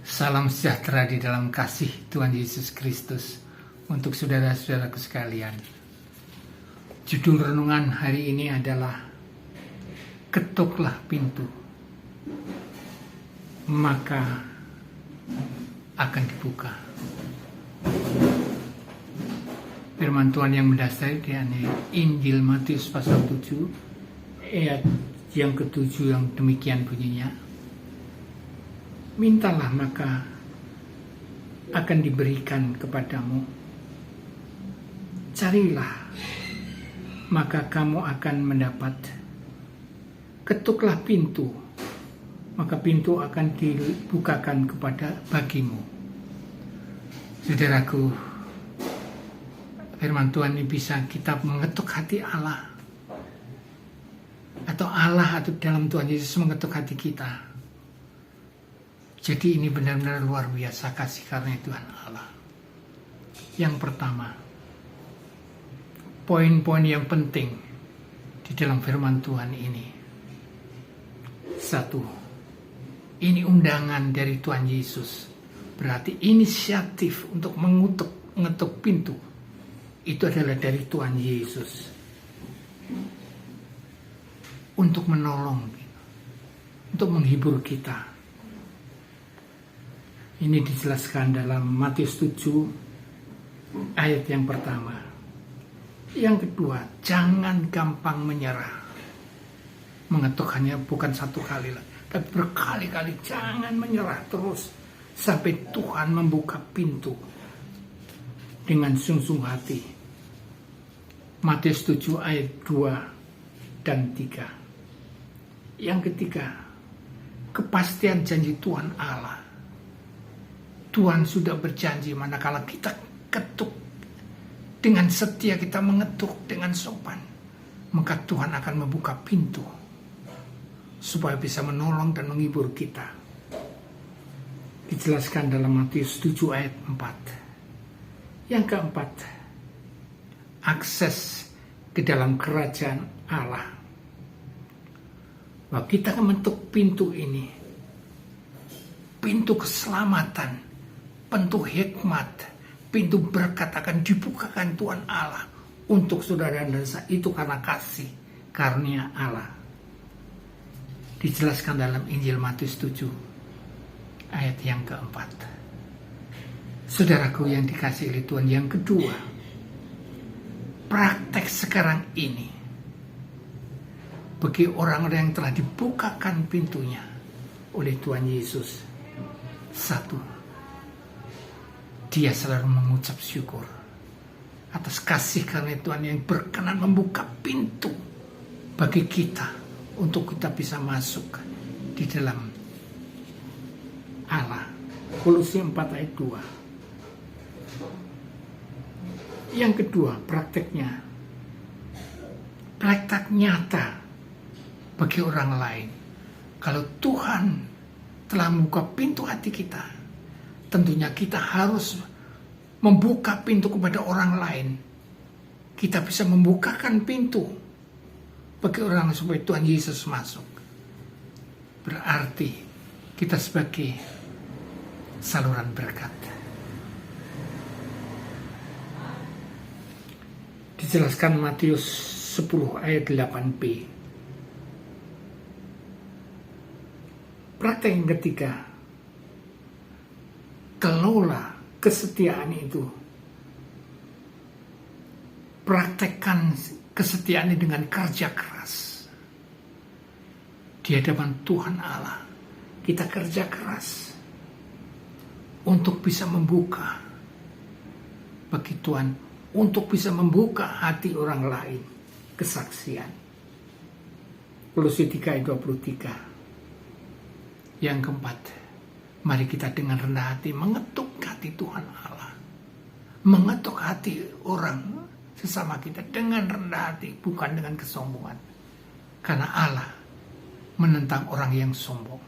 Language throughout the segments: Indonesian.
Salam sejahtera di dalam kasih Tuhan Yesus Kristus untuk saudara-saudaraku sekalian. Judul renungan hari ini adalah Ketuklah pintu, maka akan dibuka. Firman Tuhan yang mendasari dari Injil Matius pasal 7 ayat yang ke-7 yang demikian bunyinya. Mintalah maka akan diberikan kepadamu. Carilah maka kamu akan mendapat. Ketuklah pintu maka pintu akan dibukakan bagimu. Saudaraku, firman Tuhan ini bisa kita mengetuk hati Allah, atau Allah atau dalam Tuhan Yesus mengetuk hati kita. Jadi ini benar-benar luar biasa kasih karunia Tuhan Allah. Yang pertama, poin-poin yang penting di dalam firman Tuhan ini. Satu, ini undangan dari Tuhan Yesus. Berarti inisiatif untuk mengetuk pintu itu adalah dari Tuhan Yesus. Untuk menolong, untuk menghibur kita. Ini dijelaskan dalam Matius 7 ayat yang pertama. Yang kedua, jangan gampang menyerah. Mengetuk hanya bukan satu kali lah, tapi berkali-kali. Jangan menyerah terus sampai Tuhan membuka pintu dengan sungguh hati. Matius 7 ayat 2 dan 3. Yang ketiga, kepastian janji Tuhan Allah. Tuhan sudah berjanji manakala kita ketuk dengan setia, kita mengetuk dengan sopan, maka Tuhan akan membuka pintu supaya bisa menolong dan menghibur kita. Dijelaskan dalam Matius 7 ayat 4. Yang keempat, akses ke dalam kerajaan Allah. Bahwa kita akan mengetuk pintu ini, pintu keselamatan, pintu hikmat, pintu berkat akan dibukakan Tuhan Allah untuk saudara dan saya. Itu karena kasih karunia Allah. Dijelaskan dalam Injil Matius 7 ayat yang keempat. Saudaraku yang dikasihi oleh Tuhan, yang kedua, praktek sekarang ini bagi orang-orang yang telah dibukakan pintunya oleh Tuhan Yesus. Satu, dia selalu mengucap syukur atas kasih karunia Tuhan yang berkenan membuka pintu bagi kita untuk kita bisa masuk di dalam Allah. Kolose 4 ayat 2. Yang kedua, praktek nyata bagi orang lain. Kalau Tuhan telah membuka pintu hati kita, tentunya kita harus membuka pintu kepada orang lain. Kita bisa membukakan pintu bagi orang supaya Tuhan Yesus masuk. Berarti kita sebagai saluran berkat. Dijelaskan Matius 10 ayat 8b. Praktek yang ketiga, kelola kesetiaan itu. Praktekkan kesetiaan dengan kerja keras. Di hadapan Tuhan Allah, kita kerja keras untuk bisa membuka bagi Tuhan, untuk bisa membuka hati orang lain, kesaksian. Kolose 3 ayat 23. Yang keempat, mari kita dengan rendah hati mengetuk hati Tuhan Allah. Mengetuk hati orang sesama kita dengan rendah hati, bukan dengan kesombongan. Karena Allah menentang orang yang sombong.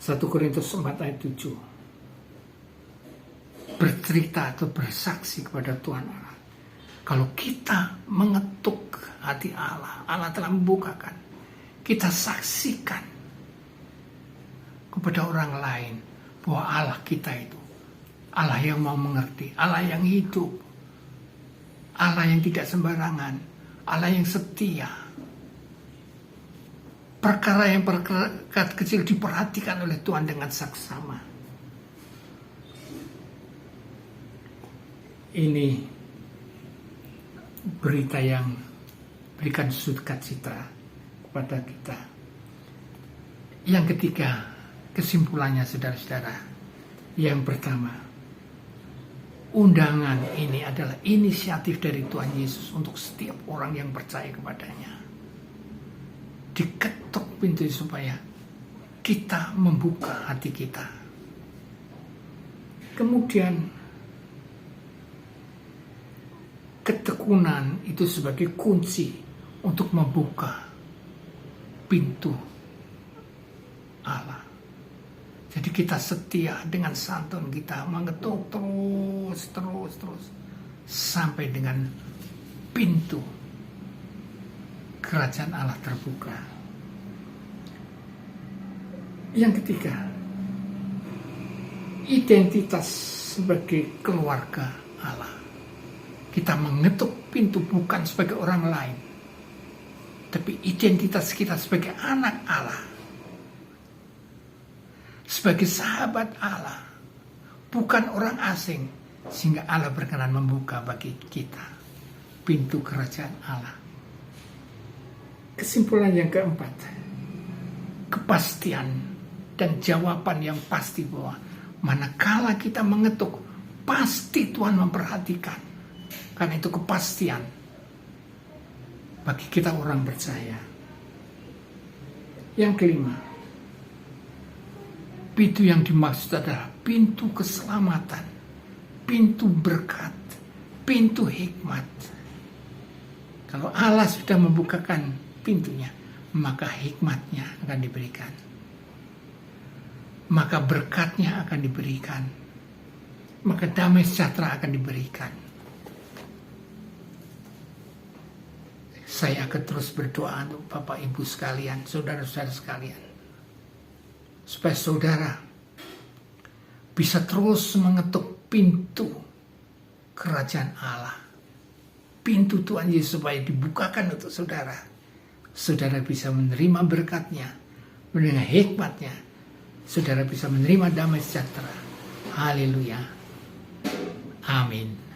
1 Korintus 4 ayat 7. Bercerita atau bersaksi kepada Tuhan Allah. Kalau kita mengetuk hati Allah, Allah telah membukakan. Kita saksikan kepada orang lain bahwa Allah kita itu Allah yang mau mengerti, Allah yang hidup, Allah yang tidak sembarangan, Allah yang setia. Perkara yang kecil diperhatikan oleh Tuhan dengan saksama. Ini berita yang berikan sukacita kepada kita. Yang ketiga, kesimpulannya saudara-saudara. Yang pertama, undangan ini adalah inisiatif dari Tuhan Yesus untuk setiap orang yang percaya kepadanya. Diketuk pintu supaya kita membuka hati kita. Kemudian ketekunan itu sebagai kunci untuk membuka pintu Allah. Jadi kita setia dengan santun kita mengetuk terus sampai dengan pintu kerajaan Allah terbuka. Yang ketiga, identitas sebagai keluarga Allah. Kita mengetuk pintu bukan sebagai orang lain, tapi identitas kita sebagai anak Allah, sebagai sahabat Allah, bukan orang asing, sehingga Allah berkenan membuka bagi kita pintu kerajaan Allah. Kesimpulan yang keempat, kepastian dan jawaban yang pasti bahwa manakala kita mengetuk, pasti Tuhan memperhatikan. Karena itu kepastian bagi kita orang percaya. Yang kelima, pintu yang dimaksud adalah pintu keselamatan, pintu berkat, pintu hikmat. Kalau Allah sudah membukakan pintunya, maka hikmatnya akan diberikan, maka berkatnya akan diberikan, maka damai sejahtera akan diberikan. Saya akan terus berdoa untuk Bapak Ibu sekalian, saudara-saudara sekalian, supaya saudara bisa terus mengetuk pintu kerajaan Allah, pintu Tuhan Yesus supaya dibukakan untuk saudara. Saudara bisa menerima berkatnya, menerima hikmatnya, saudara bisa menerima damai sejahtera. Haleluya. Amin.